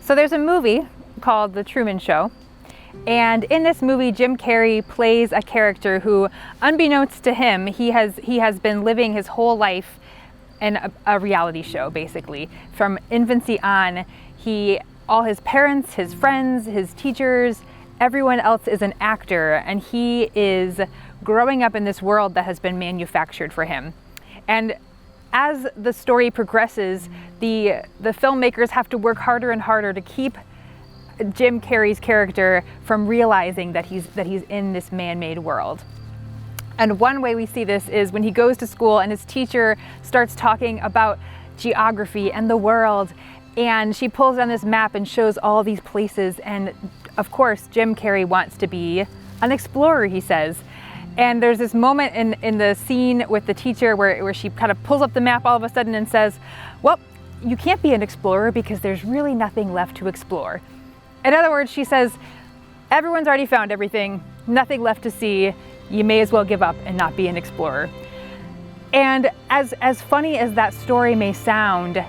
So there's a movie called The Truman Show, and in this movie Jim Carrey plays a character who, unbeknownst to him, he has been living his whole life in a reality show, basically. From infancy on, all his parents, his friends, his teachers, everyone else is an actor, and he is growing up in this world that has been manufactured for him. And as the story progresses, the filmmakers have to work harder and harder to keep Jim Carrey's character from realizing that he's in this man-made world. And one way we see this is when he goes to school and his teacher starts talking about geography and the world, and she pulls on this map and shows all these places, and of course Jim Carrey wants to be an explorer, he says. And there's this moment in the scene with the teacher where she kind of pulls up the map all of a sudden and says, well, you can't be an explorer because there's really nothing left to explore. In other words, she says, everyone's already found everything, nothing left to see, you may as well give up and not be an explorer. And as funny as that story may sound,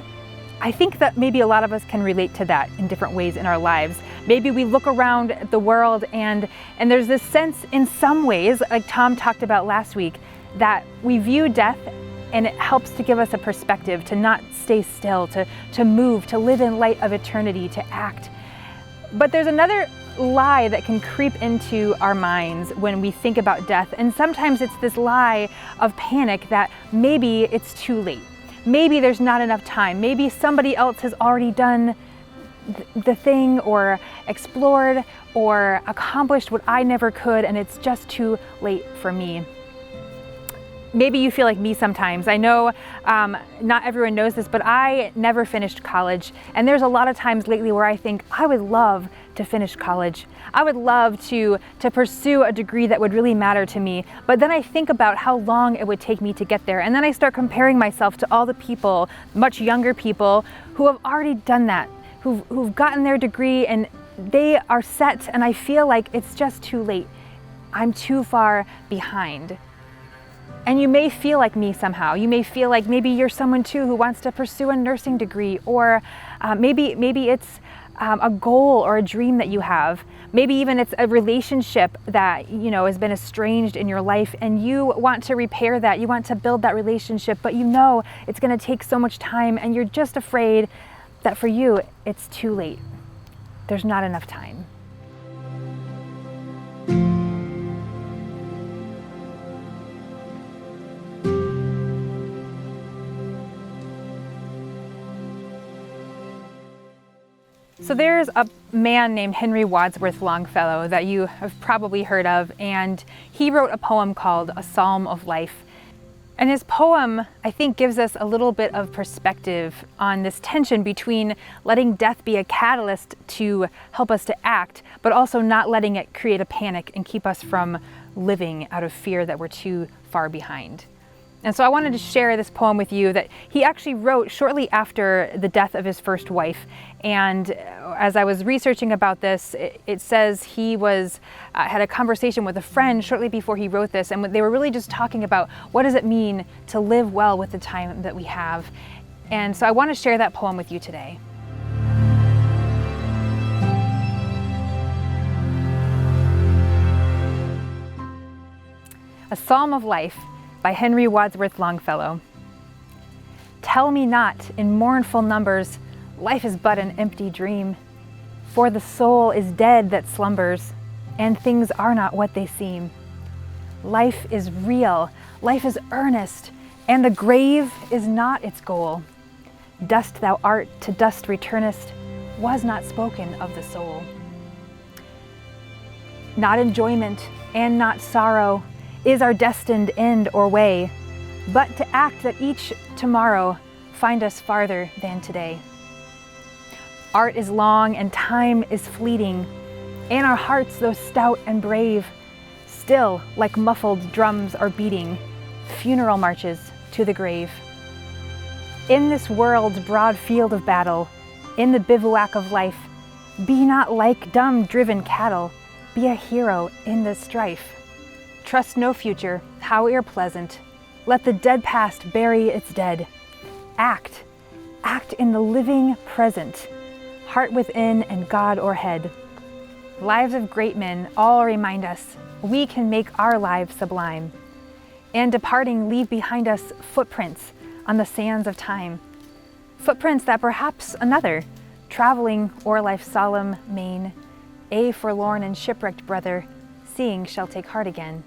I think that maybe a lot of us can relate to that in different ways in our lives. Maybe we look around the world and there's this sense in some ways, like Tom talked about last week, that we view death and it helps to give us a perspective, to not stay still, to move, to live in light of eternity, to act. But there's another lie that can creep into our minds when we think about death, and sometimes it's this lie of panic that maybe it's too late. Maybe there's not enough time. Maybe somebody else has already done the thing or explored or accomplished what I never could, and it's just too late for me. Maybe you feel like me sometimes. I know not everyone knows this, but I never finished college. And there's a lot of times lately where I think I would love to finish college. I would love to pursue a degree that would really matter to me. But then I think about how long it would take me to get there. And then I start comparing myself to all the people, much younger people, who have already done that, who've gotten their degree and they are set, and I feel like it's just too late. I'm too far behind. And you may feel like me somehow. You may feel like maybe you're someone too who wants to pursue a nursing degree, or maybe it's a goal or a dream that you have. Maybe even it's a relationship that has been estranged in your life, and you want to repair that. You want to build that relationship, but you know it's going to take so much time, and you're just afraid that for you it's too late. There's not enough time. So there's a man named Henry Wadsworth Longfellow that you have probably heard of, and he wrote a poem called A Psalm of Life. And his poem, I think, gives us a little bit of perspective on this tension between letting death be a catalyst to help us to act, but also not letting it create a panic and keep us from living out of fear that we're too far behind. And so I wanted to share this poem with you that he actually wrote shortly after the death of his first wife. And as I was researching about this, it says he had a conversation with a friend shortly before he wrote this, and they were really just talking about what does it mean to live well with the time that we have. And so I want to share that poem with you today. A Psalm of Life by Henry Wadsworth Longfellow. Tell me not in mournful numbers, life is but an empty dream. For the soul is dead that slumbers, and things are not what they seem. Life is real, life is earnest, and the grave is not its goal. Dust thou art, to dust returnest, was not spoken of the soul. Not enjoyment and not sorrow is our destined end or way, but to act that each tomorrow find us farther than today. Art is long and time is fleeting, and our hearts, though stout and brave, still like muffled drums are beating funeral marches to the grave. In this world's broad field of battle, in the bivouac of life, be not like dumb driven cattle, be a hero in the strife. Trust no future, how irrepleasant. Let the dead past bury its dead. Act in the living present, heart within and God o'erhead. Lives of great men all remind us we can make our lives sublime, and departing leave behind us footprints on the sands of time. Footprints that perhaps another, traveling o'er life's solemn main, a forlorn and shipwrecked brother, seeing shall take heart again.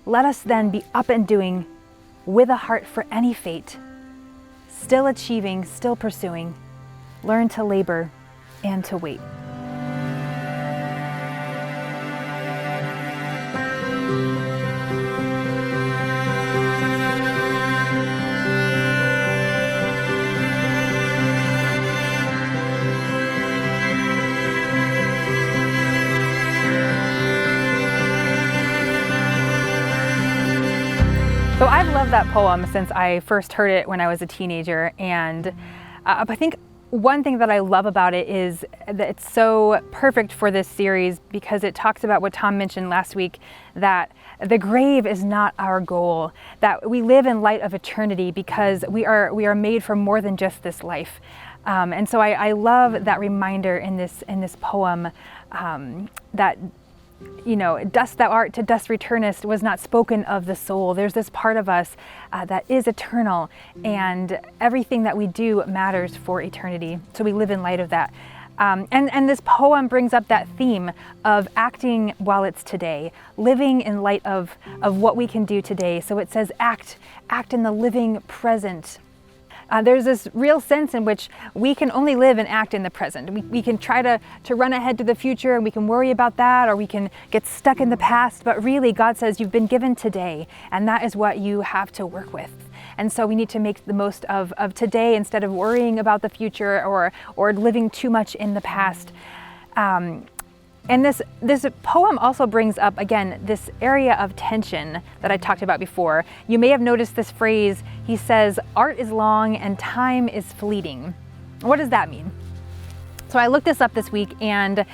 Let us then be up and doing, with a heart for any fate, still achieving, still pursuing, learn to labor and to wait. So I've loved that poem since I first heard it when I was a teenager, and I think one thing that I love about it is that it's so perfect for this series because it talks about what Tom mentioned last week, that the grave is not our goal, that we live in light of eternity because we are made for more than just this life. And so I love that reminder in this poem that, you know, dust thou art, to dust returnest was not spoken of the soul. There's this part of us that is eternal, and everything that we do matters for eternity. So we live in light of that. And this poem brings up that theme of acting while it's today, living in light of what we can do today. So it says act in the living present. There's this real sense in which we can only live and act in the present. We can try to run ahead to the future, and we can worry about that, or we can get stuck in the past. But really, God says you've been given today, and that is what you have to work with. And so we need to make the most of today instead of worrying about the future or living too much in the past. And this poem also brings up, again, this area of tension that I talked about before. You may have noticed this phrase. He says, art is long and time is fleeting. What does that mean? So I looked this up this week, and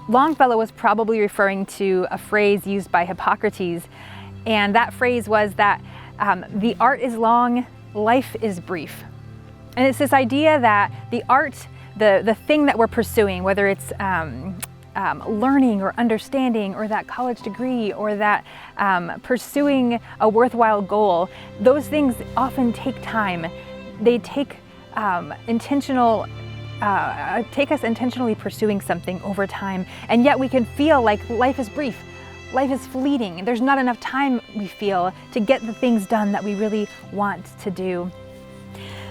Longfellow was probably referring to a phrase used by Hippocrates. And that phrase was that the art is long, life is brief. And it's this idea that the art, the thing that we're pursuing, whether it's learning or understanding or that college degree or that pursuing a worthwhile goal, those things often take time. They take take us intentionally pursuing something over time, and yet we can feel like life is brief. Life is fleeting. There's not enough time, we feel, to get the things done that we really want to do.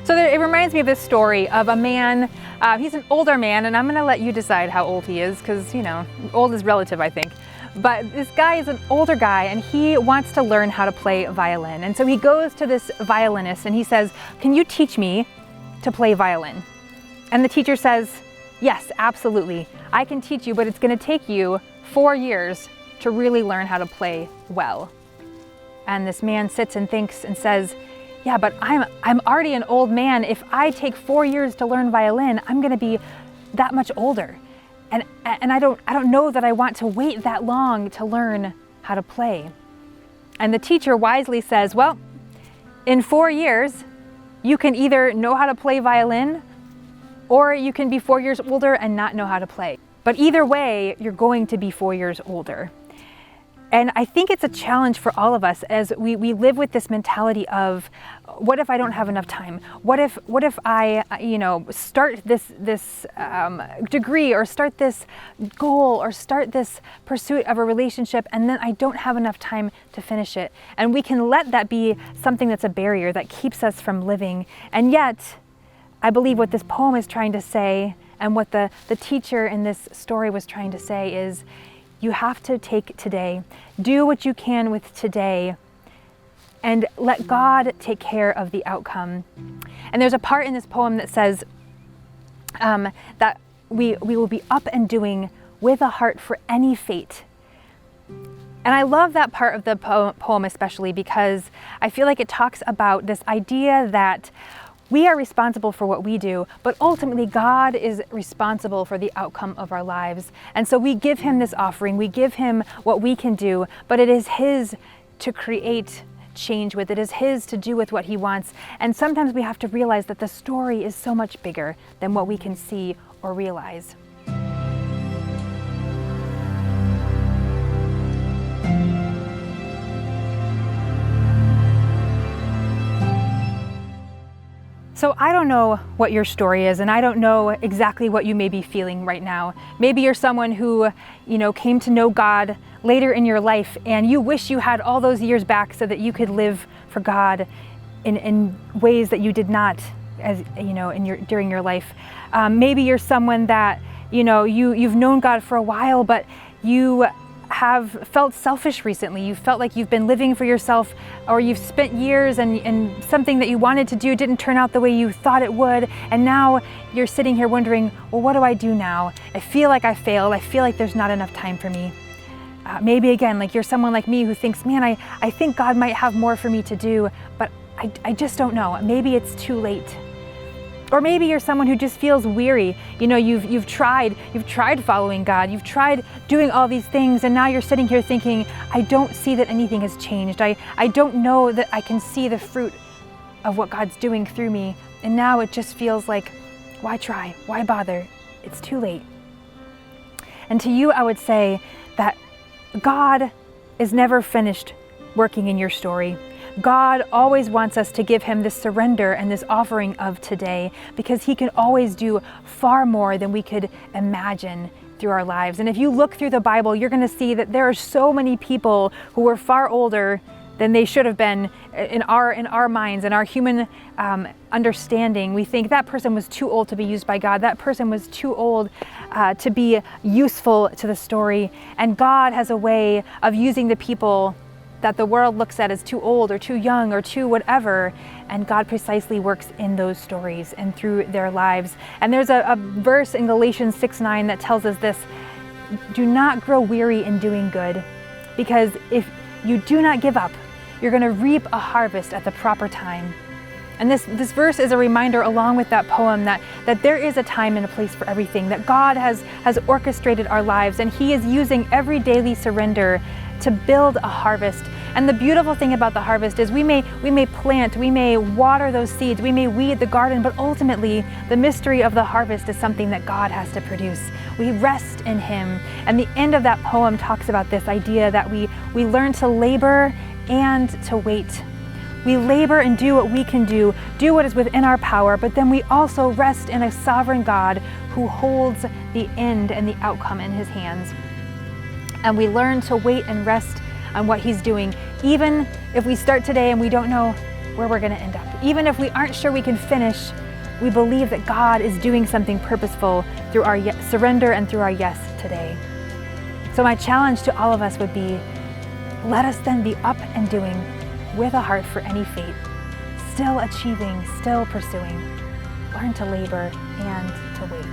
So it reminds me of this story of a man. He's an older man, and I'm going to let you decide how old he is because, you know, old is relative, I think. But this guy is an older guy, and he wants to learn how to play violin. And so he goes to this violinist, and he says, "Can you teach me to play violin?" And the teacher says, "Yes, absolutely. I can teach you, but it's going to take you 4 years to really learn how to play well." And this man sits and thinks and says, "Yeah, but I'm already an old man. If I take 4 years to learn violin, I'm going to be that much older, and I don't know that I want to wait that long to learn how to play." And the teacher wisely says, "Well, in 4 years, you can either know how to play violin, or you can be 4 years older and not know how to play. But either way, you're going to be 4 years older." And I think it's a challenge for all of us as we live with this mentality of, what if I don't have enough time? What if I, start this degree, or start this goal, or start this pursuit of a relationship, and then I don't have enough time to finish it? And we can let that be something that's a barrier that keeps us from living. And yet, I believe what this poem is trying to say, and what the teacher in this story was trying to say, is you have to take today, do what you can with today, and let God take care of the outcome. And there's a part in this poem that says that we will be up and doing with a heart for any fate. And I love that part of the poem especially because I feel like it talks about this idea that we are responsible for what we do, but ultimately God is responsible for the outcome of our lives. And so we give him this offering, we give him what we can do, but it is his to create change with. It is his to do with what he wants. And sometimes we have to realize that the story is so much bigger than what we can see or realize. So I don't know what your story is, and I don't know exactly what you may be feeling right now. Maybe you're someone who, came to know God later in your life, and you wish you had all those years back so that you could live for God in ways that you did not, during your life. Maybe you're someone that, you've known God for a while, but you have felt selfish recently. You felt like you've been living for yourself, or you've spent years and something that you wanted to do didn't turn out the way you thought it would, and now you're sitting here wondering, well, what do I do now? I feel like I failed. I feel like there's not enough time for me. Maybe again, like you're someone like me who thinks, man, I think God might have more for me to do, but I just don't know. Maybe it's too late. Or maybe you're someone who just feels weary. You've tried following God. You've tried doing all these things, and now you're sitting here thinking, I don't see that anything has changed. I don't know that I can see the fruit of what God's doing through me. And now it just feels like, why try? Why bother? It's too late. And to you, I would say that God is never finished working in your story. God always wants us to give him this surrender and this offering of today, because he can always do far more than we could imagine through our lives. And if you look through the Bible, you're going to see that there are so many people who were far older than they should have been in our minds, in our human understanding. We think that person was too old to be used by God. That person was too old to be useful to the story. And God has a way of using the people that the world looks at as too old or too young or too whatever, and God precisely works in those stories and through their lives. And there's a verse in Galatians 6:9 that tells us this: do not grow weary in doing good, because if you do not give up, you're going to reap a harvest at the proper time. And this verse is a reminder, along with that poem, that there is a time and a place for everything, that God has orchestrated our lives, and he is using every daily surrender to build a harvest. And the beautiful thing about the harvest is we may plant, we may water those seeds, we may weed the garden, but ultimately the mystery of the harvest is something that God has to produce. We rest in him. And the end of that poem talks about this idea that we learn to labor and to wait. We labor and do what we can do what is within our power, but then we also rest in a sovereign God who holds the end and the outcome in his hands. And we learn to wait and rest on what he's doing, even if we start today and we don't know where we're going to end up. Even if we aren't sure we can finish, we believe that God is doing something purposeful through our surrender and through our yes today. So my challenge to all of us would be, let us then be up and doing with a heart for any fate, still achieving, still pursuing. Learn to labor and to wait.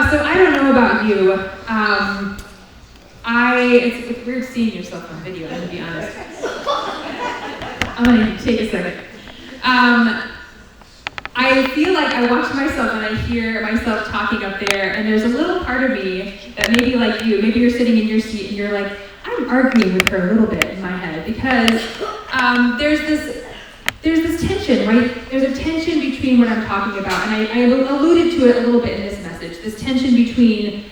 So I don't know about you. It's weird seeing yourself on video, I'm gonna be honest. I'm gonna take a second. I feel like I watch myself and I hear myself talking up there, and there's a little part of me that maybe like you, maybe you're sitting in your seat and you're like, I'm arguing with her a little bit in my head, because there's this tension, right? There's a tension between what I'm talking about, and I alluded to it a little bit in this message, this tension between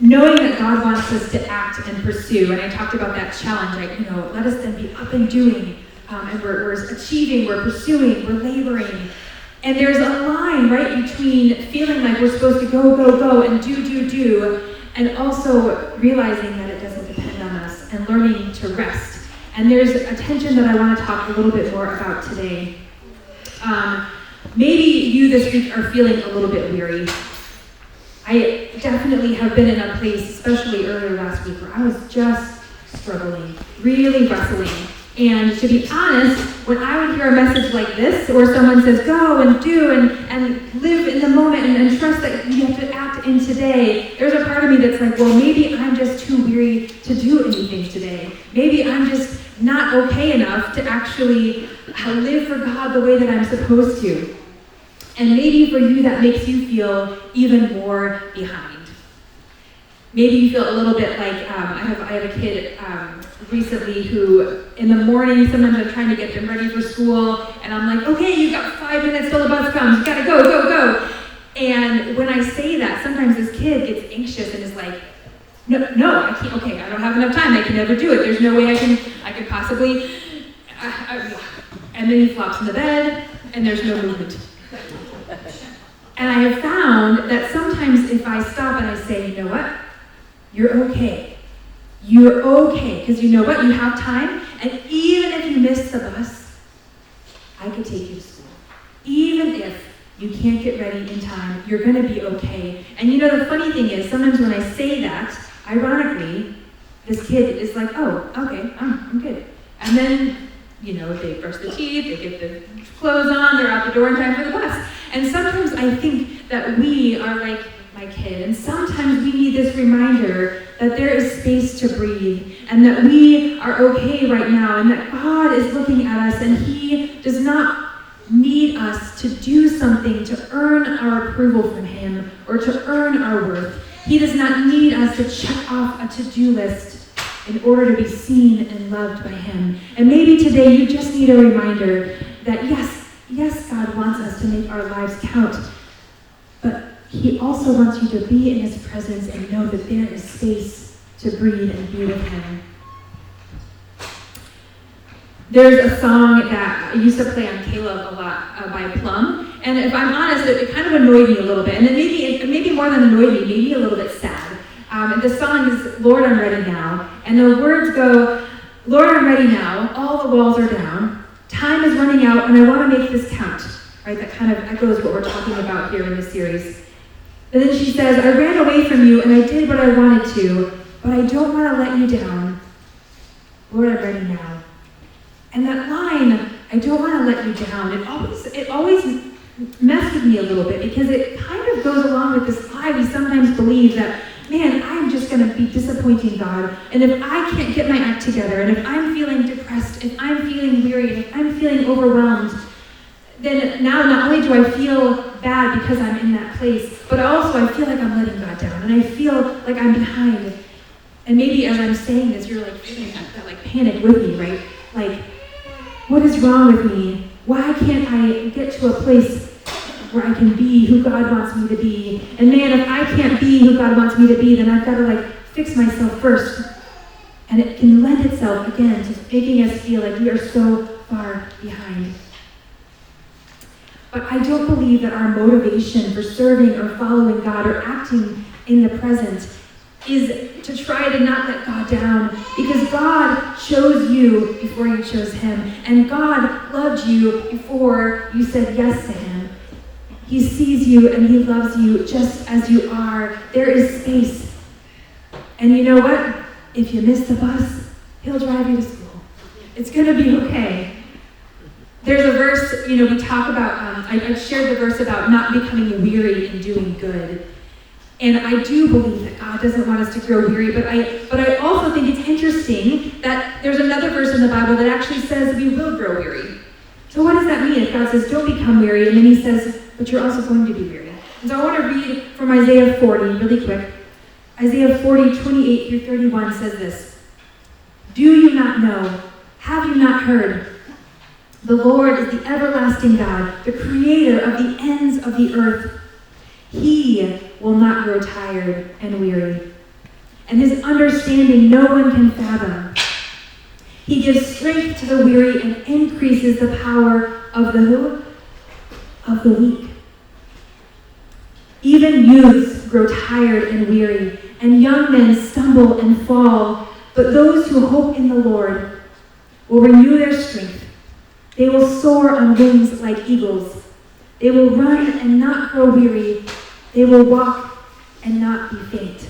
knowing that God wants us to act and pursue, and I talked about that challenge, like, let us then be up and doing, and we're achieving, we're pursuing, we're laboring. And there's a line, right, between feeling like we're supposed to go, and do, and also realizing that it doesn't depend on us, and learning to rest. And there's a tension that I want to talk a little bit more about today. Maybe you this week are feeling a little bit weary. I definitely have been in a place, especially earlier last week, where I was just struggling, really wrestling. And to be honest, when I would hear a message like this, or someone says, go and do and live in the moment and trust that you have to act in today, there's a part of me that's like, well, maybe I'm just too weary to do anything today. Maybe I'm just not okay enough to actually live for God the way that I'm supposed to. And maybe for you, that makes you feel even more behind. Maybe you feel a little bit like, I have a kid recently who, in the morning, sometimes I'm trying to get them ready for school, and I'm like, okay, you've got 5 minutes till the bus comes, you gotta go, go, go. And when I say that, sometimes this kid gets anxious and is like, no, I can't, okay, I don't have enough time, I can never do it, there's no way I could possibly, and then he flops in the bed, and there's no movement. And I have found that sometimes if I stop and I say, you know what? You're okay. You're okay. Because you know what? You have time. And even if you miss the bus, I could take you to school. Even if you can't get ready in time, you're going to be okay. And you know, the funny thing is, sometimes when I say that, ironically, this kid is like, oh, okay, I'm good. And then, you know, they brush their teeth, they get their clothes on, they're out the door in time for the bus. And sometimes I think that we are like my kid, and sometimes we need this reminder that there is space to breathe, and that we are okay right now, and that God is looking at us, and He does not need us to do something to earn our approval from Him, or to earn our worth. He does not need us to check off a to-do list in order to be seen and loved by Him. And maybe today you just need a reminder that yes, God wants us to make our lives count, but He also wants you to be in His presence and know that there is space to breathe and be with Him. There's a song that I used to play on Caleb a lot by Plum, and if I'm honest, it kind of annoyed me a little bit, and maybe more than annoyed me, made me a little bit sad. And the song is, Lord, I'm ready now, and the words go, Lord, I'm ready now, all the walls are down, time is running out, and I want to make this count. Right, that kind of echoes what we're talking about here in this series. And then she says, I ran away from you, and I did what I wanted to, but I don't want to let you down. Lord, I'm ready now. And that line, I don't want to let you down, it always messed with me a little bit, because it kind of goes along with this lie we sometimes believe that, man, I'm just going to be disappointing God, and if I can't get my act together, and if I'm feeling depressed, if I'm feeling weary, if I'm feeling overwhelmed, then now not only do I feel bad because I'm in that place, but also I feel like I'm letting God down, and I feel like I'm behind. And maybe as I'm saying this, you're like feeling that like panic with me, right? Like, what is wrong with me? Why can't I get to a place where I can be who God wants me to be? And man, if I can't be who God wants me to be, then I've got to like fix myself first. And it can lend itself again to making us feel like we are so far behind. But I don't believe that our motivation for serving or following God or acting in the present is to try to not let God down, because God chose you before you chose Him, and God loved you before you said yes to Him. He sees you and He loves you just as you are. There is space. And you know what? If you miss the bus, He'll drive you to school. It's going to be okay. There's a verse, we talk about, I shared the verse about not becoming weary in doing good. And I do believe that God doesn't want us to grow weary, but I also think it's interesting that there's another verse in the Bible that actually says we will grow weary. So what does that mean if God says, don't become weary, and then He says, but you're also going to be weary? And so I want to read from Isaiah 40 really quick. Isaiah 40, 28 through 31 says this. Do you not know? Have you not heard? The Lord is the everlasting God, the creator of the ends of the earth. He will not grow tired and weary, and His understanding no one can fathom. He gives strength to the weary and increases the power of the who? Of the weak. Even youths grow tired and weary, and young men stumble and fall, but those who hope in the Lord will renew their strength. They will soar on wings like eagles. They will run and not grow weary. They will walk and not be faint.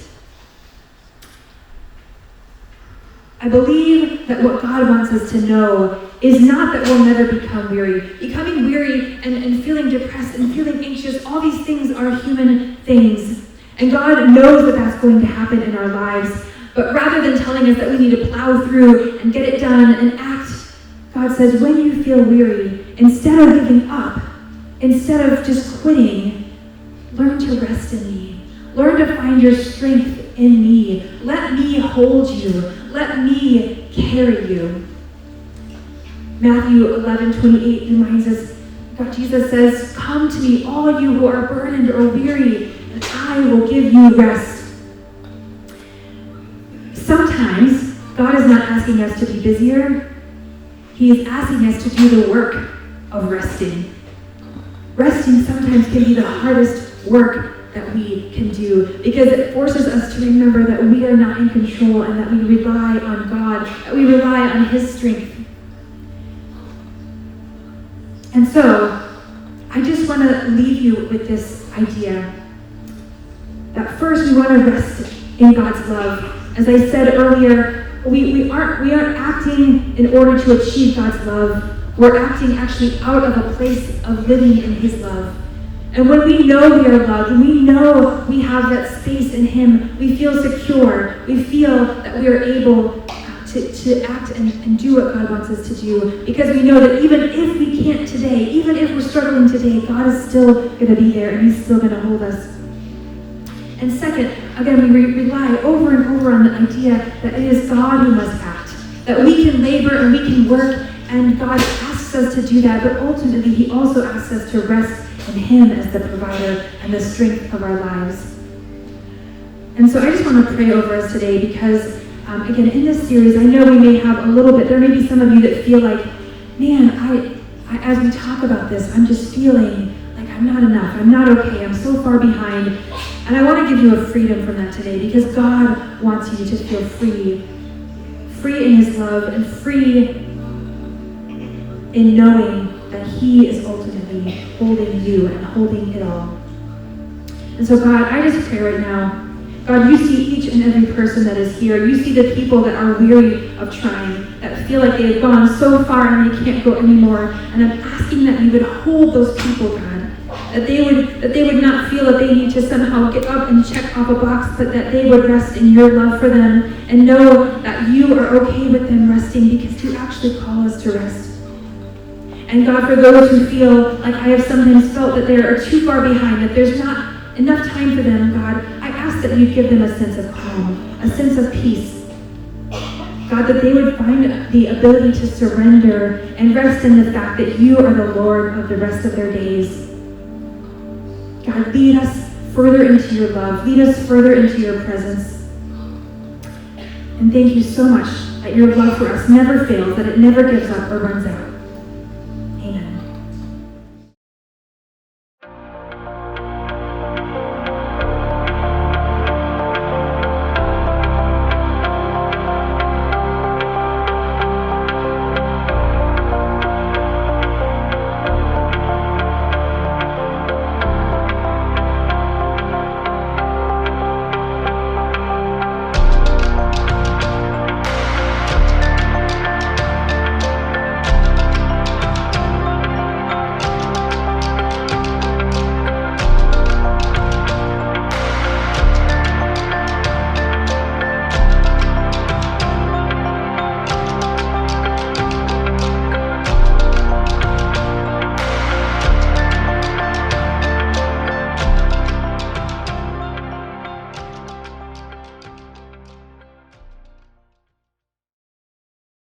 I believe that what God wants us to know is not that we'll never become weary. Becoming weary and feeling depressed and feeling anxious, all these things are human things. And God knows that that's going to happen in our lives. But rather than telling us that we need to plow through and get it done and act, God says, when you feel weary, instead of giving up, instead of just quitting, learn to rest in me. Learn to find your strength in me. Let me hold you. Let me carry you. Matthew 11:28 reminds us, God, Jesus says, come to me, all you who are burdened or weary, and I will give you rest. Sometimes God is not asking us to be busier. He is asking us to do the work of resting. Resting sometimes can be the hardest work that we can do because it forces us to remember that we are not in control and that we rely on God, that we rely on His strength. And so, I just want to leave you with this idea that first we want to rest in God's love. As I said earlier, we aren't acting in order to achieve God's love. We're acting actually out of a place of living in His love. And when we know we are loved, when we know we have that space in Him, we feel secure. We feel that we are able to act and do what God wants us to do. Because we know that even if we can't today, even if we're struggling today, God is still going to be there and He's still going to hold us. And second, again, we rely over and over on the idea that it is God who must act. That we can labor and we can work, and God asks us to do that, but ultimately He also asks us to rest in Him as the provider and the strength of our lives. And so I just want to pray over us today because, again, in this series, I know we may have a little bit, there may be some of you that feel like, man, I as we talk about this, I'm just feeling like I'm not enough, I'm not okay, I'm so far behind. And I want to give you a freedom from that today because God wants you to feel free in His love and free in knowing that He is ultimately holding you and holding it all. And so God, I just pray right now, God, you see each and every person that is here. You see the people that are weary of trying, that feel like they have gone so far and they can't go anymore. And I'm asking that you would hold those people, God, that they would not feel that they need to somehow get up and check off a box, but that they would rest in your love for them and know that you are okay with them resting because you actually call us to rest. And God, for those who feel like I have sometimes felt that they are too far behind, that there's not enough time for them, God, I ask that you give them a sense of calm, a sense of peace. God, that they would find the ability to surrender and rest in the fact that you are the Lord of the rest of their days. God, lead us further into your love. Lead us further into your presence. And thank you so much that your love for us never fails, that it never gives up or runs out.